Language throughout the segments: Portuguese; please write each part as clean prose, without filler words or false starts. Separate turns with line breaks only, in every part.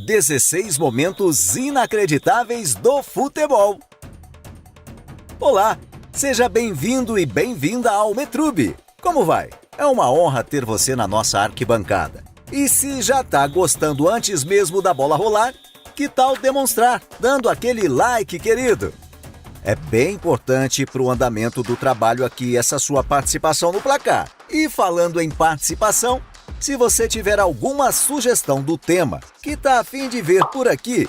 16 momentos inacreditáveis do futebol. Olá, seja bem-vindo e bem-vinda ao Metrube. Como vai? É uma honra ter você na nossa arquibancada. E se já tá gostando antes mesmo da bola rolar, que tal demonstrar, dando aquele like, querido? É bem importante para o andamento do trabalho aqui essa sua participação no placar. E falando em participação, se você tiver alguma sugestão do tema que tá a fim de ver por aqui,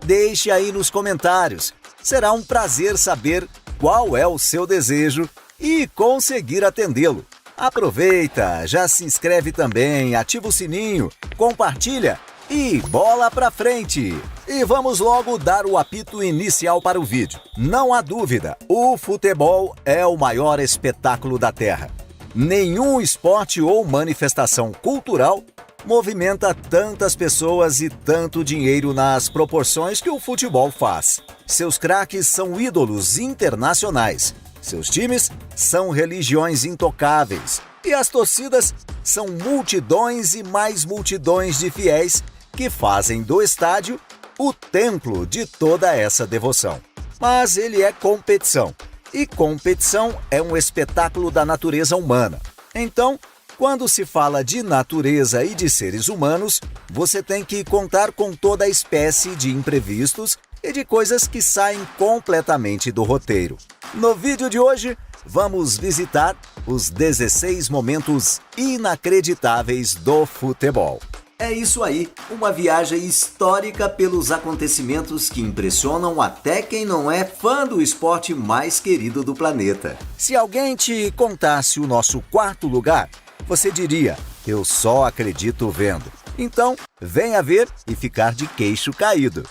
deixe aí nos comentários. Será um prazer saber qual é o seu desejo e conseguir atendê-lo. Aproveita, já se inscreve também, ativa o sininho, compartilha e bola pra frente! E vamos logo dar o apito inicial para o vídeo. Não há dúvida, o futebol é o maior espetáculo da Terra. Nenhum esporte ou manifestação cultural movimenta tantas pessoas e tanto dinheiro nas proporções que o futebol faz. Seus craques são ídolos internacionais. Seus times são religiões intocáveis. E as torcidas são multidões e mais multidões de fiéis que fazem do estádio o templo de toda essa devoção. Mas ele é competição. E competição é um espetáculo da natureza humana. Então, quando se fala de natureza e de seres humanos, você tem que contar com toda a espécie de imprevistos e de coisas que saem completamente do roteiro. No vídeo de hoje, vamos visitar os 16 momentos inacreditáveis do futebol. É isso aí, uma viagem histórica pelos acontecimentos que impressionam até quem não é fã do esporte mais querido do planeta. Se alguém te contasse o nosso quarto lugar, você diria, eu só acredito vendo. Então, venha ver e ficar de queixo caído.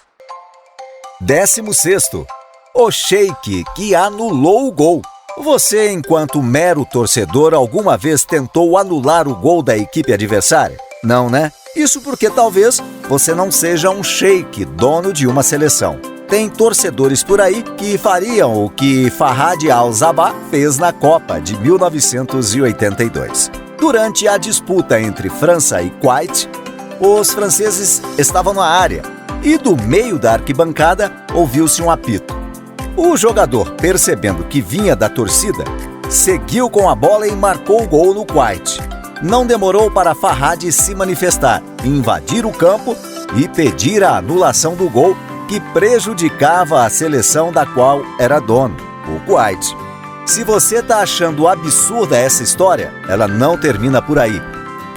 16º, o Sheik que anulou o gol. Você, enquanto mero torcedor, alguma vez tentou anular o gol da equipe adversária? Não, né? Isso porque talvez você não seja um sheik, dono de uma seleção. Tem torcedores por aí que fariam o que Farhad Al-Sabah fez na Copa de 1982. Durante a disputa entre França e Kuwait, os franceses estavam na área e do meio da arquibancada ouviu-se um apito. O jogador, percebendo que vinha da torcida, seguiu com a bola e marcou o gol no Kuwait. Não demorou para Farhad se manifestar, invadir o campo e pedir a anulação do gol que prejudicava a seleção da qual era dono, o Kuwait. Se você está achando absurda essa história, ela não termina por aí.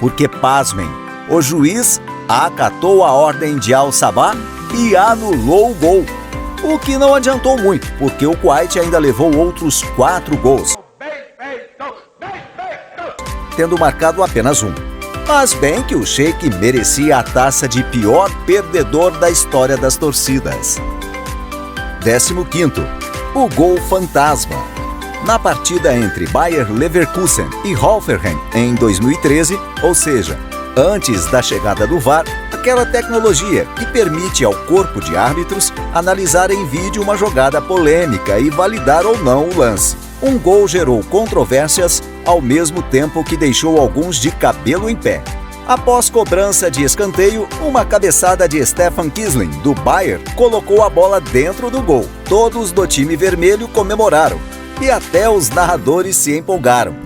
Porque, pasmem, o juiz acatou a ordem de Al-Sabah e anulou o gol. O que não adiantou muito, porque o Kuwait ainda levou outros 4 gols, tendo marcado apenas um. Mas bem que o Sheik merecia a taça de pior perdedor da história das torcidas. 15º, o gol fantasma. Na partida entre Bayer Leverkusen e Hoffenheim em 2013, ou seja, antes da chegada do VAR, aquela tecnologia que permite ao corpo de árbitros analisar em vídeo uma jogada polêmica e validar ou não o lance. Um gol gerou controvérsias ao mesmo tempo que deixou alguns de cabelo em pé. Após cobrança de escanteio, uma cabeçada de Stefan Kiesling, do Bayer, colocou a bola dentro do gol. Todos do time vermelho comemoraram e até os narradores se empolgaram.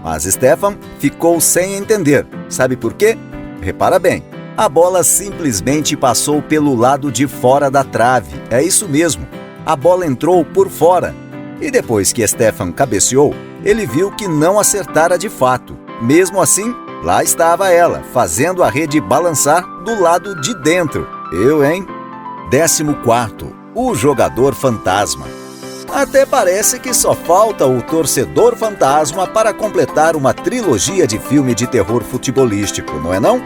Mas Stefan ficou sem entender. Sabe por quê? Repara bem, a bola simplesmente passou pelo lado de fora da trave. É isso mesmo, a bola entrou por fora. E depois que Stefan cabeceou, ele viu que não acertara de fato. Mesmo assim, lá estava ela, fazendo a rede balançar do lado de dentro. Hein? 14º, o jogador fantasma. Até parece que só falta o torcedor fantasma para completar uma trilogia de filme de terror futebolístico, não é não?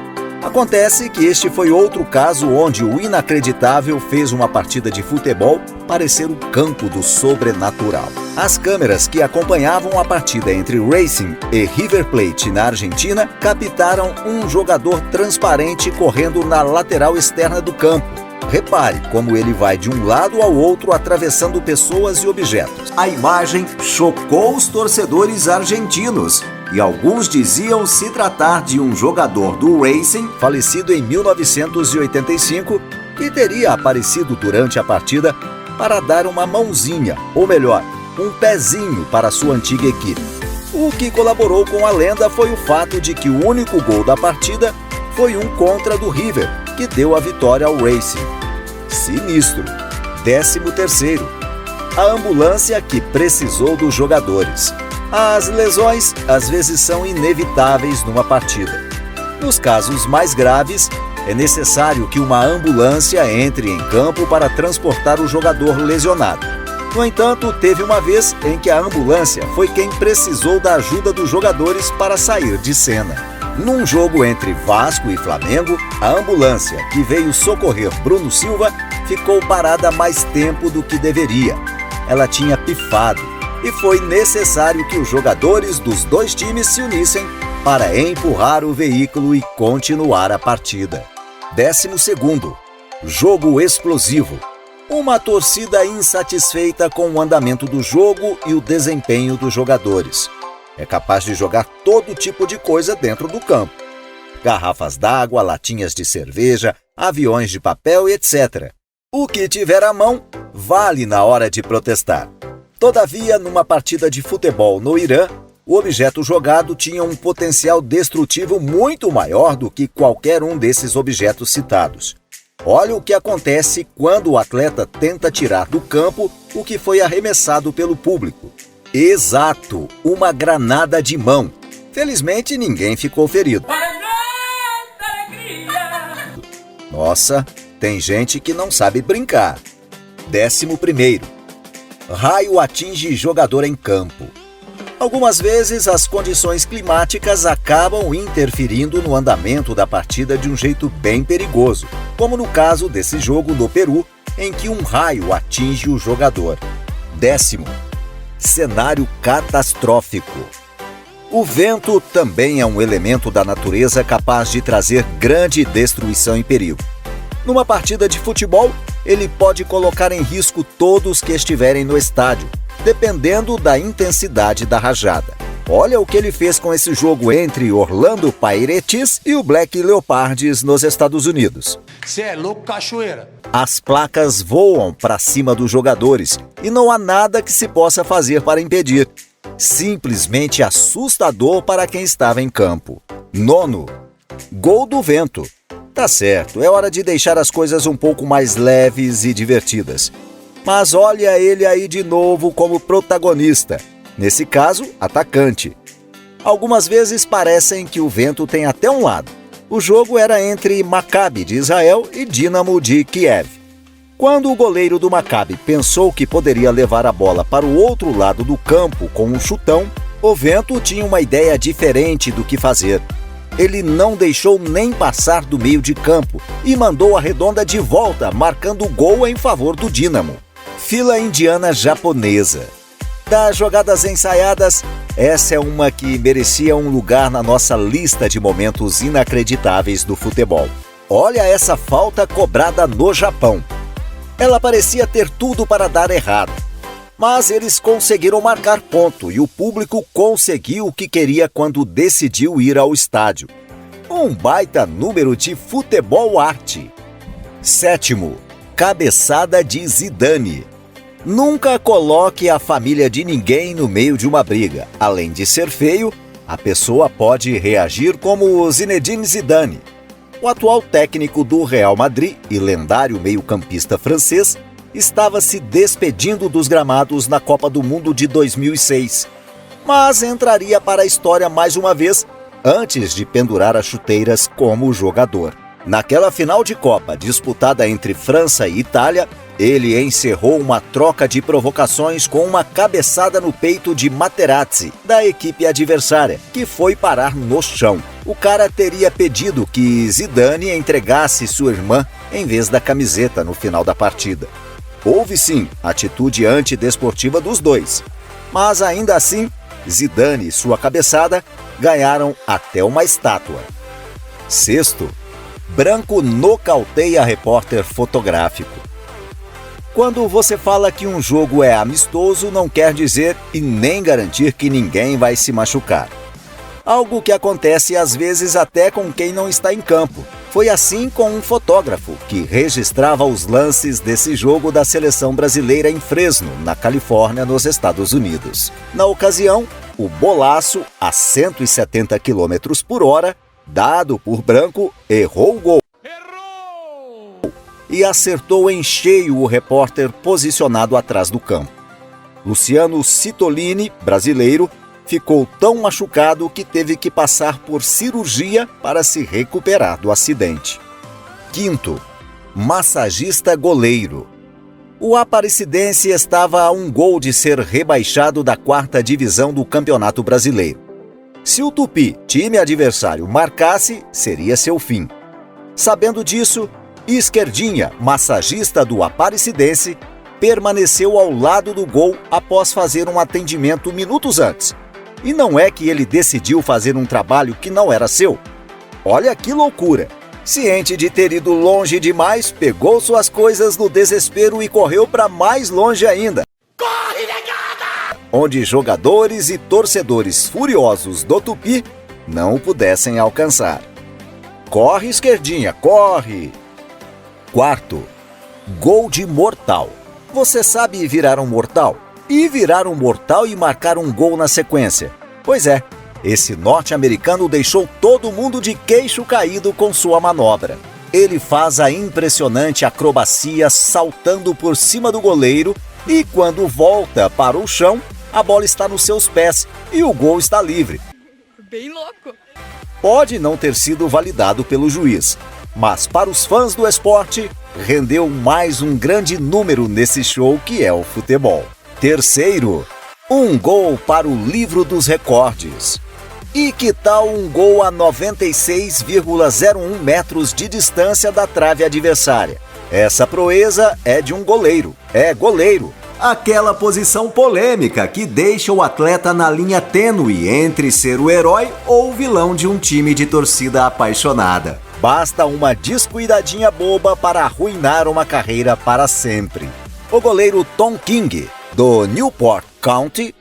Acontece que este foi outro caso onde o inacreditável fez uma partida de futebol parecer o campo do sobrenatural. As câmeras que acompanhavam a partida entre Racing e River Plate na Argentina captaram um jogador transparente correndo na lateral externa do campo. Repare como ele vai de um lado ao outro atravessando pessoas e objetos. A imagem chocou os torcedores argentinos e alguns diziam se tratar de um jogador do Racing, falecido em 1985, que teria aparecido durante a partida para dar uma mãozinha, ou melhor, um pezinho para sua antiga equipe. O que colaborou com a lenda foi o fato de que o único gol da partida foi um contra do River, que deu a vitória ao Racing. Sinistro. 13º. A ambulância que precisou dos jogadores. As lesões às vezes são inevitáveis numa partida. Nos casos mais graves, é necessário que uma ambulância entre em campo para transportar o jogador lesionado. No entanto, teve uma vez em que a ambulância foi quem precisou da ajuda dos jogadores para sair de cena. Num jogo entre Vasco e Flamengo, a ambulância que veio socorrer Bruno Silva ficou parada mais tempo do que deveria. Ela tinha pifado e foi necessário que os jogadores dos dois times se unissem para empurrar o veículo e continuar a partida. 12º. Jogo explosivo. Uma torcida insatisfeita com o andamento do jogo e o desempenho dos jogadores. É capaz de jogar todo tipo de coisa dentro do campo. Garrafas d'água, latinhas de cerveja, aviões de papel e etc. O que tiver à mão, vale na hora de protestar. Todavia, numa partida de futebol no Irã, o objeto jogado tinha um potencial destrutivo muito maior do que qualquer um desses objetos citados. Olha o que acontece quando o atleta tenta tirar do campo o que foi arremessado pelo público. Exato, uma granada de mão. Felizmente, ninguém ficou ferido. Nossa, tem gente que não sabe brincar. 11º. Raio atinge jogador em campo. Algumas vezes, as condições climáticas acabam interferindo no andamento da partida de um jeito bem perigoso, como no caso desse jogo do Peru, em que um raio atinge o jogador. 10º. Cenário catastrófico. O vento também é um elemento da natureza capaz de trazer grande destruição e perigo. Numa partida de futebol, ele pode colocar em risco todos que estiverem no estádio, dependendo da intensidade da rajada. Olha o que ele fez com esse jogo entre Orlando Pirates e o Black Leopards nos Estados Unidos.
Cê é louco, cachoeira?
As placas voam para cima dos jogadores e não há nada que se possa fazer para impedir. Simplesmente assustador para quem estava em campo. 9º. Gol do vento. Tá certo, é hora de deixar as coisas um pouco mais leves e divertidas. Mas olha ele aí de novo como protagonista, nesse caso, atacante. Algumas vezes parecem que o vento tem até um lado. O jogo era entre Maccabi de Israel e Dínamo de Kiev. Quando o goleiro do Maccabi pensou que poderia levar a bola para o outro lado do campo com um chutão, o vento tinha uma ideia diferente do que fazer. Ele não deixou nem passar do meio de campo e mandou a redonda de volta, marcando o gol em favor do Dínamo. Fila indiana japonesa. Das jogadas ensaiadas, essa é uma que merecia um lugar na nossa lista de momentos inacreditáveis do futebol. Olha essa falta cobrada no Japão. Ela parecia ter tudo para dar errado. Mas eles conseguiram marcar ponto e o público conseguiu o que queria quando decidiu ir ao estádio. Um baita número de futebol arte. 7º. Cabeçada de Zidane. Nunca coloque a família de ninguém no meio de uma briga. Além de ser feio, a pessoa pode reagir como o Zinedine Zidane. O atual técnico do Real Madrid e lendário meio-campista francês estava se despedindo dos gramados na Copa do Mundo de 2006, mas entraria para a história mais uma vez antes de pendurar as chuteiras como jogador. Naquela final de Copa disputada entre França e Itália, ele encerrou uma troca de provocações com uma cabeçada no peito de Materazzi, da equipe adversária, que foi parar no chão. O cara teria pedido que Zidane entregasse sua irmã em vez da camiseta no final da partida. Houve sim atitude antidesportiva dos dois, mas ainda assim, Zidane e sua cabeçada ganharam até uma estátua. 6º. Branco nocauteia repórter fotográfico. Quando você fala que um jogo é amistoso, não quer dizer e nem garantir que ninguém vai se machucar. algo que acontece às vezes até com quem não está em campo. Foi assim com um fotógrafo que registrava os lances desse jogo da seleção brasileira em Fresno, na Califórnia, nos Estados Unidos. Na ocasião, o bolaço, a 170 km por hora, dado por Branco, errou o gol. E acertou em cheio o repórter posicionado atrás do campo. Luciano Citolini, brasileiro, ficou tão machucado que teve que passar por cirurgia para se recuperar do acidente. Quinto, massagista goleiro. O Aparecidense estava a um gol de ser rebaixado da 4ª divisão do Campeonato Brasileiro. Se o Tupi, time adversário, marcasse, seria seu fim. Sabendo disso, Esquerdinha, massagista do Aparecidense, permaneceu ao lado do gol após fazer um atendimento minutos antes. E não é que ele decidiu fazer um trabalho que não era seu. Olha que loucura! Ciente de ter ido longe demais, pegou suas coisas no desespero e correu para mais longe ainda. Corre, negada! Onde jogadores e torcedores furiosos do Tupi não o pudessem alcançar. Corre, Esquerdinha, corre! Quarto, gol de mortal. Você sabe virar um mortal? E virar um mortal e marcar um gol na sequência? Pois é, esse norte-americano deixou todo mundo de queixo caído com sua manobra. Ele faz a impressionante acrobacia saltando por cima do goleiro e quando volta para o chão, a bola está nos seus pés e o gol está livre.
Bem louco!
Pode não ter sido validado pelo juiz, mas para os fãs do esporte, rendeu mais um grande número nesse show que é o futebol. Terceiro, um gol para o livro dos recordes. E que tal um gol a 96,01 metros de distância da trave adversária? Essa proeza é de um goleiro. É goleiro. Aquela posição polêmica que deixa o atleta na linha tênue entre ser o herói ou o vilão de um time de torcida apaixonada. Basta uma descuidadinha boba para arruinar uma carreira para sempre. O goleiro Tom King, do Newport County,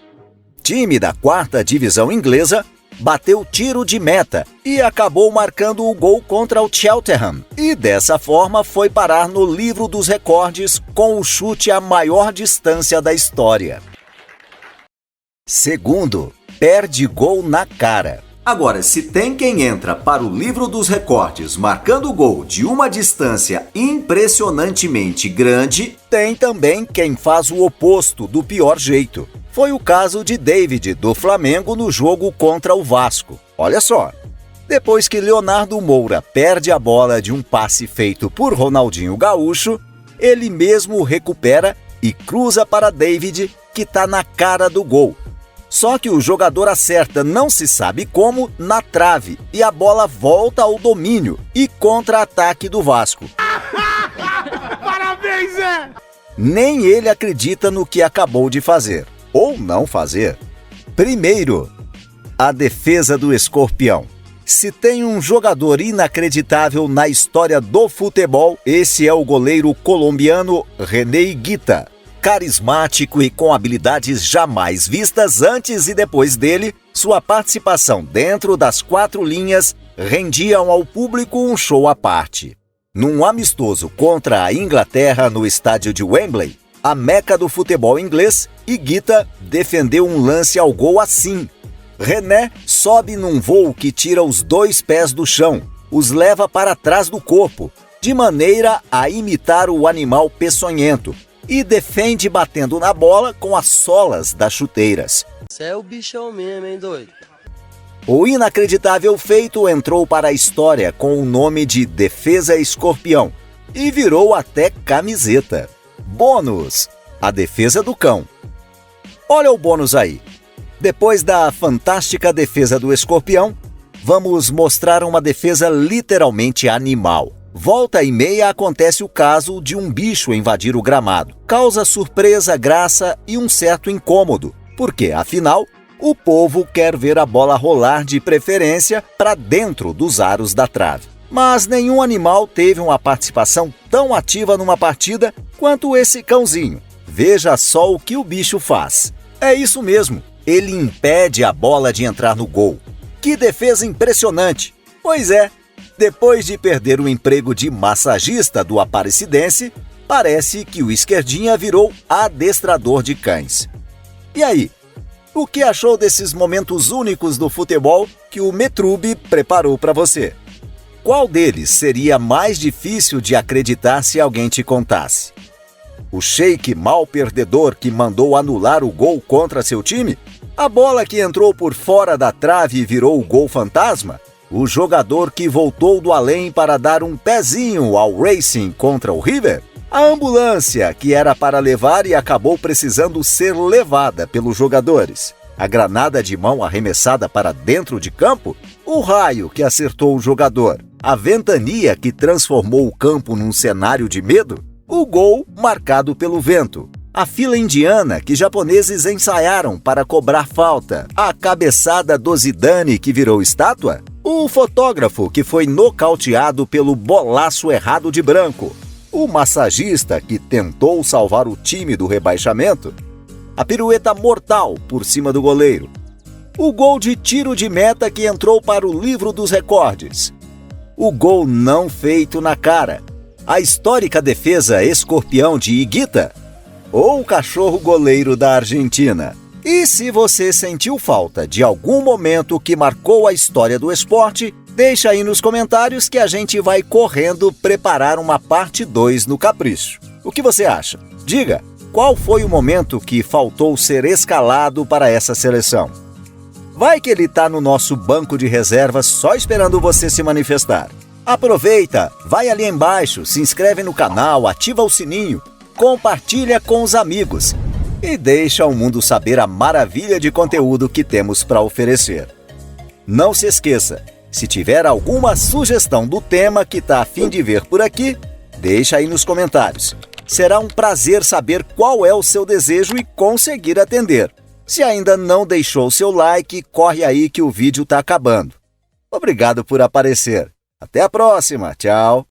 time da 4ª divisão inglesa, bateu tiro de meta e acabou marcando o gol contra o Cheltenham. E dessa forma foi parar no livro dos recordes com o chute à maior distância da história. Segundo, perde gol na cara. Agora, se tem quem entra para o livro dos recordes marcando gol de uma distância impressionantemente grande, tem também quem faz o oposto do pior jeito. Foi o caso de David, do Flamengo, no jogo contra o Vasco. Olha só, depois que Leonardo Moura perde a bola de um passe feito por Ronaldinho Gaúcho, ele mesmo recupera e cruza para David, que está na cara do gol. Só que o jogador acerta não se sabe como na trave e a bola volta ao domínio e contra-ataque do Vasco.
Parabéns, Zé!
Nem ele acredita no que acabou de fazer, ou não fazer. Primeiro, a defesa do Escorpião. Se tem um jogador inacreditável na história do futebol, esse é o goleiro colombiano René Higuita. Carismático e com habilidades jamais vistas antes e depois dele, sua participação dentro das 4 linhas rendiam ao público um show à parte. Num amistoso contra a Inglaterra no estádio de Wembley, a meca do futebol inglês, Higuita defendeu um lance ao gol assim. René sobe num voo que tira os 2 pés do chão, os leva para trás do corpo, de maneira a imitar o animal peçonhento, e defende batendo na bola com as solas das chuteiras.
Você é o bichão mesmo, hein, doido?
O inacreditável feito entrou para a história com o nome de Defesa Escorpião e virou até camiseta. Bônus: a defesa do cão. Olha o bônus aí. Depois da fantástica defesa do Escorpião, vamos mostrar uma defesa literalmente animal. Volta e meia acontece o caso de um bicho invadir o gramado. Causa surpresa, graça e um certo incômodo, porque, afinal, o povo quer ver a bola rolar de preferência para dentro dos aros da trave. Mas nenhum animal teve uma participação tão ativa numa partida quanto esse cãozinho. Veja só o que o bicho faz. É isso mesmo, ele impede a bola de entrar no gol. Que defesa impressionante! Pois é, depois de perder o emprego de massagista do Aparecidense, parece que o esquerdinha virou adestrador de cães. E aí, o que achou desses momentos únicos do futebol que o Metrube preparou para você? Qual deles seria mais difícil de acreditar se alguém te contasse? O Sheik mal perdedor que mandou anular o gol contra seu time? A bola que entrou por fora da trave e virou o gol fantasma? O jogador que voltou do além para dar um pezinho ao Racing contra o River? A ambulância que era para levar e acabou precisando ser levada pelos jogadores? A granada de mão arremessada para dentro de campo? O raio que acertou o jogador? A ventania que transformou o campo num cenário de medo? O gol marcado pelo vento? A fila indiana que japoneses ensaiaram para cobrar falta? A cabeçada do Zidane que virou estátua? O fotógrafo que foi nocauteado pelo bolaço errado de branco? O massagista que tentou salvar o time do rebaixamento? A pirueta mortal por cima do goleiro? O gol de tiro de meta que entrou para o livro dos recordes? O gol não feito na cara? A histórica defesa escorpião de Higuita? Ou o cachorro goleiro da Argentina? E se você sentiu falta de algum momento que marcou a história do esporte, deixa aí nos comentários que a gente vai correndo preparar uma parte 2 no Capricho. O que você acha? Diga, qual foi o momento que faltou ser escalado para essa seleção? Vai que ele tá no nosso banco de reservas só esperando você se manifestar. Aproveita, vai ali embaixo, se inscreve no canal, ativa o sininho, compartilha com os amigos e deixa o mundo saber a maravilha de conteúdo que temos para oferecer. Não se esqueça, se tiver alguma sugestão do tema que tá a fim de ver por aqui, deixa aí nos comentários. Será um prazer saber qual é o seu desejo e conseguir atender. Se ainda não deixou seu like, corre aí que o vídeo tá acabando. Obrigado por aparecer. Até a próxima, tchau!